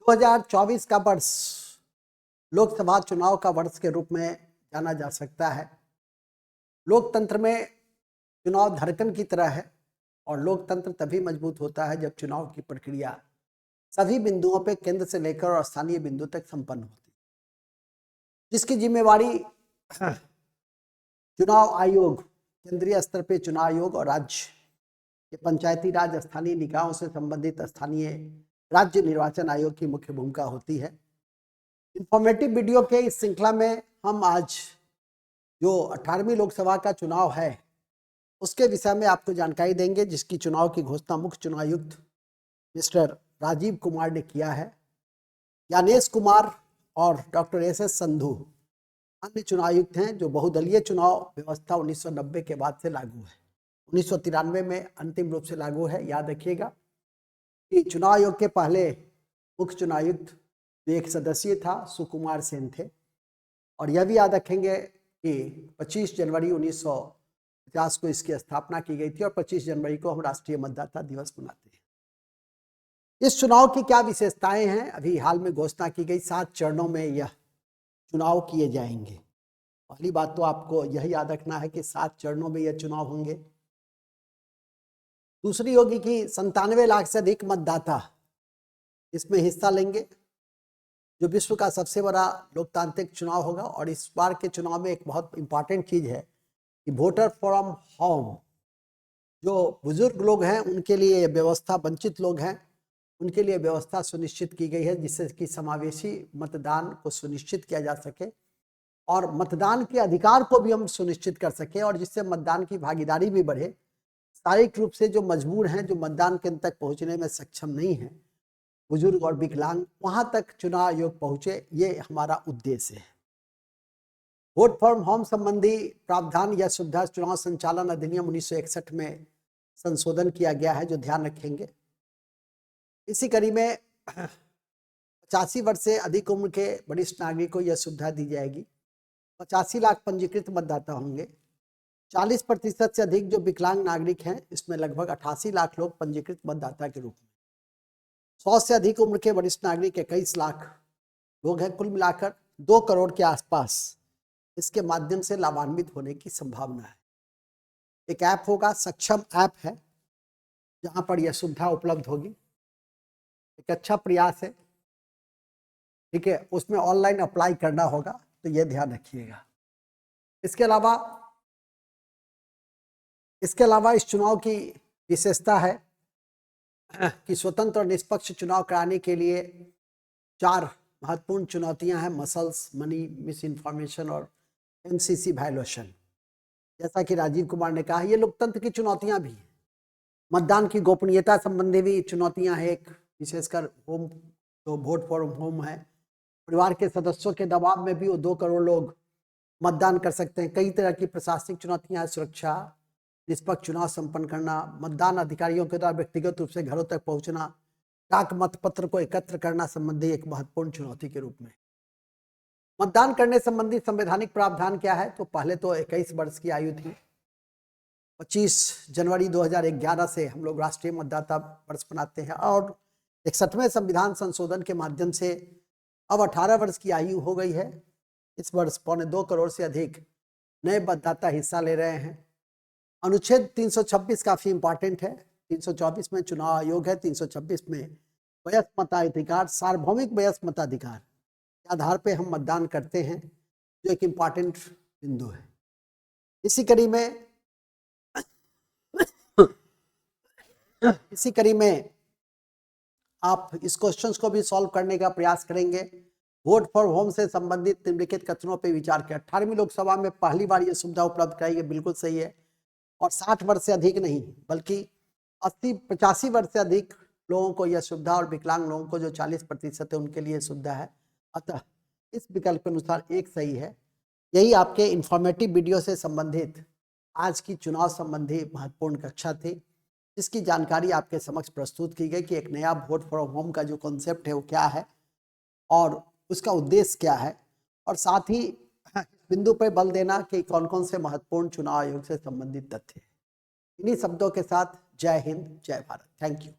2024 का वर्ष लोकसभा चुनाव का वर्ष के रूप में जाना जा सकता है। लोकतंत्र में चुनाव धड़कन की तरह है और लोकतंत्र तभी मजबूत होता है जब चुनाव की प्रक्रिया सभी बिंदुओं पे केंद्र से लेकर और स्थानीय बिंदु तक संपन्न होती है, जिसकी जिम्मेवारी चुनाव आयोग, केंद्रीय स्तर पे चुनाव आयोग और राज्य के पंचायती राज स्थानीय निकायों से संबंधित स्थानीय राज्य निर्वाचन आयोग की मुख्य भूमिका होती है। इंफॉर्मेटिव वीडियो के इस श्रृंखला में हम आज जो 18वीं लोकसभा का चुनाव है उसके विषय में आपको जानकारी देंगे, जिसकी चुनाव की घोषणा मुख्य चुनाव आयुक्त मिस्टर राजीव कुमार ने किया है। ज्ञानेश कुमार और डॉक्टर एस संधू अन्य चुनाव आयुक्त हैं जो बहुदलीय चुनाव व्यवस्था 1990 के बाद से लागू है। 1993 में अंतिम रूप से लागू है। याद रखिएगा कि चुनाव आयोग के पहले मुख्य चुनाव आयुक्त जो एक सदस्यीय था सुकुमार सेन थे, और यह भी याद रखेंगे कि 25 जनवरी 1950 को इसकी स्थापना की गई थी और 25 जनवरी को हम राष्ट्रीय मतदाता दिवस मनाते हैं। इस चुनाव की क्या विशेषताएं हैं? अभी हाल में घोषणा की गई 7 चरणों में यह चुनाव किए जाएंगे। पहली बात तो आपको यह याद रखना है कि 7 चरणों में यह चुनाव होंगे। दूसरी होगी कि 97 लाख से अधिक मतदाता इसमें हिस्सा लेंगे, जो विश्व का सबसे बड़ा लोकतांत्रिक चुनाव होगा। और इस बार के चुनाव में एक बहुत इंपॉर्टेंट चीज है कि वोटर फ्रॉम होम, जो बुजुर्ग लोग हैं उनके लिए व्यवस्था, वंचित लोग हैं उनके लिए व्यवस्था सुनिश्चित की गई है, जिससे कि समावेशी मतदान को सुनिश्चित किया जा सके और मतदान के अधिकार को भी हम सुनिश्चित कर सके, और जिससे मतदान की भागीदारी भी बढ़े। शारीरिक रूप से जो मजबूर हैं, जो मतदान केंद्र तक पहुंचने में सक्षम नहीं है, बुजुर्ग और विकलांग, वहां तक चुनाव आयोग पहुंचे, ये हमारा उद्देश्य है। वोट फ्रॉम होम संबंधी प्रावधान या सुविधा चुनाव संचालन अधिनियम 1961 में संशोधन किया गया है, जो ध्यान रखेंगे। इसी कड़ी में 85 वर्ष से अधिक उम्र के वरिष्ठ नागरिक को यह सुविधा दी जाएगी। 85 लाख पंजीकृत मतदाता होंगे। 40% से अधिक जो विकलांग नागरिक हैं, इसमें लगभग 88 लाख लोग पंजीकृत मतदाता के रूप में। 100 से अधिक उम्र के वरिष्ठ नागरिक 21 लाख लोग हैं। कुल मिलाकर 2 करोड़ के आसपास इसके माध्यम से लाभान्वित होने की संभावना है। एक ऐप होगा, सक्षम ऐप है, जहां पर यह सुविधा उपलब्ध होगी। एक अच्छा प्रयास है, ठीक है। उसमें ऑनलाइन अप्लाई करना होगा, तो यह ध्यान रखिएगा। इसके अलावा इस चुनाव की विशेषता है कि स्वतंत्र और निष्पक्ष चुनाव कराने के लिए 4 महत्वपूर्ण चुनौतियां हैं: मसल्स, मनी, मिस इन्फॉर्मेशन और एमसीसी वायलेशन। जैसा कि राजीव कुमार ने कहा, ये लोकतंत्र की चुनौतियां भी हैं। मतदान की गोपनीयता संबंधी भी चुनौतियां हैं, एक विशेषकर होम, तो वोट फॉर होम है। परिवार के सदस्यों के दबाव में भी वो 2 करोड़ लोग मतदान कर सकते हैं। कई तरह की प्रशासनिक चुनौतियां हैं: सुरक्षा, निष्पक्ष चुनाव संपन्न करना, मतदान अधिकारियों के द्वारा व्यक्तिगत रूप से घरों तक पहुंचना, डाक मतपत्र को एकत्र करना संबंधी एक महत्वपूर्ण चुनौती के रूप में। मतदान करने संबंधी संवैधानिक प्रावधान क्या है? तो पहले तो 21 वर्ष की आयु थी। 25 जनवरी 2011 से हम लोग राष्ट्रीय मतदाता वर्ष मनाते हैं, और 61वें संविधान संशोधन के माध्यम से अब 18 वर्ष की आयु हो गई है। इस वर्ष 2.25 करोड़ से अधिक नए मतदाता हिस्सा ले रहे हैं। अनुच्छेद 326 काफी इंपॉर्टेंट है। 324 में चुनाव आयोग है, 326 में वयस्क मताधिकार, सार्वभौमिक वयस्क मताधिकार के आधार पर हम मतदान करते हैं, जो एक इंपॉर्टेंट बिंदु है। इसी कड़ी में आप इस क्वेश्चंस को भी सॉल्व करने का प्रयास करेंगे। वोट फॉर होम से संबंधित निम्नलिखित कथनों पर विचार किया। 18वीं लोकसभा में पहली बार यह सुविधा उपलब्ध कराई गई, बिल्कुल सही है। और 60 वर्ष से अधिक नहीं, बल्कि 85 वर्ष से अधिक लोगों को यह सुविधा, और विकलांग लोगों को जो 40% है उनके लिए सुविधा है। अतः इस विकल्प के अनुसार एक सही है। यही आपके इंफॉर्मेटिव वीडियो से संबंधित आज की चुनाव संबंधी महत्वपूर्ण कक्षा थी, जिसकी जानकारी आपके समक्ष प्रस्तुत की गई कि एक नया वोट फॉर होम का जो कॉन्सेप्ट है वो क्या है और उसका उद्देश्य क्या है, और साथ ही बिंदु पर बल देना कि कौन कौन से महत्वपूर्ण चुनाव आयोग से संबंधित तथ्य हैं। इन्हीं शब्दों के साथ जय हिंद, जय भारत। Thank you.